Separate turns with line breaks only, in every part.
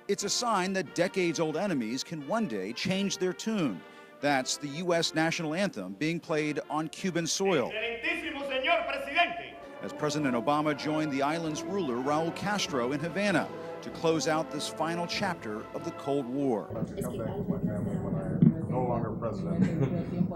It's a sign that decades-old enemies can one day change their tune. That's the U.S. national anthem being played on Cuban soil. As President Obama joined the island's ruler, Raul Castro, in Havana to close out this final chapter of the Cold War.
I have to come back to my family when I'm no longer president,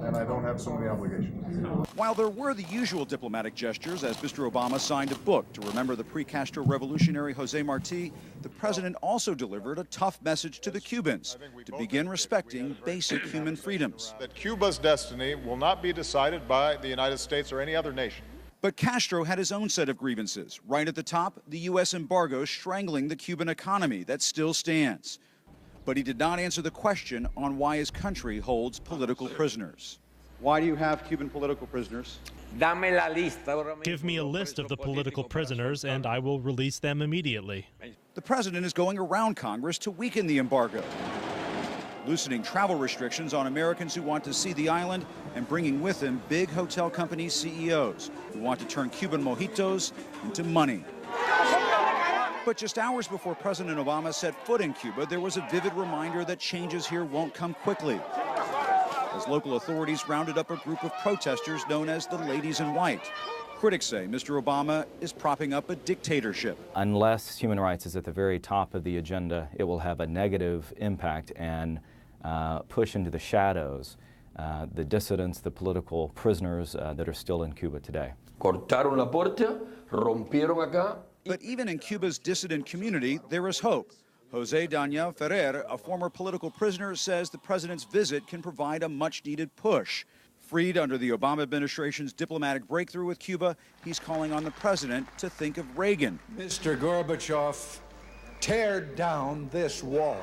and I don't have so many obligations.
While there were the usual diplomatic gestures as Mr. Obama signed a book to remember the pre-Castro revolutionary Jose Marti, the president also delivered a tough message to the Cubans to begin respecting basic human freedoms.
That Cuba's destiny will not be decided by the United States or any other nation.
But Castro had his own set of grievances. Right at the top, the U.S. embargo strangling the Cuban economy that still stands. But he did not answer the question on why his country holds political prisoners. Why do you have Cuban political prisoners?
Give me a list of the political prisoners and I will release them immediately.
The president is going around Congress to weaken the embargo, loosening travel restrictions on Americans who want to see the island and bringing with him big hotel company CEOs who want to turn Cuban mojitos into money. But just hours before President Obama set foot in Cuba, there was a vivid reminder that changes here won't come quickly, as local authorities rounded up a group of protesters known as the Ladies in White. Critics say Mr. Obama is propping up a dictatorship.
Unless human rights is at the very top of the agenda, it will have a negative impact and push into the shadows the dissidents, the political prisoners that are still in Cuba today.
Cortaron la puerta, rompieron acá.
But even in Cuba's dissident community, there is hope. Jose Daniel Ferrer, a former political prisoner, says the president's visit can provide a much-needed push. Freed under the Obama administration's diplomatic breakthrough with Cuba, he's calling on the president to think of Reagan.
Mr. Gorbachev, tear down this wall.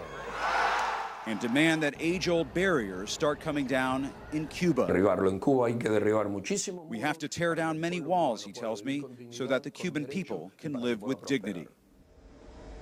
And demand that age-old barriers start coming down in Cuba. We have to tear down many walls, he tells me, so that the Cuban people can live with dignity.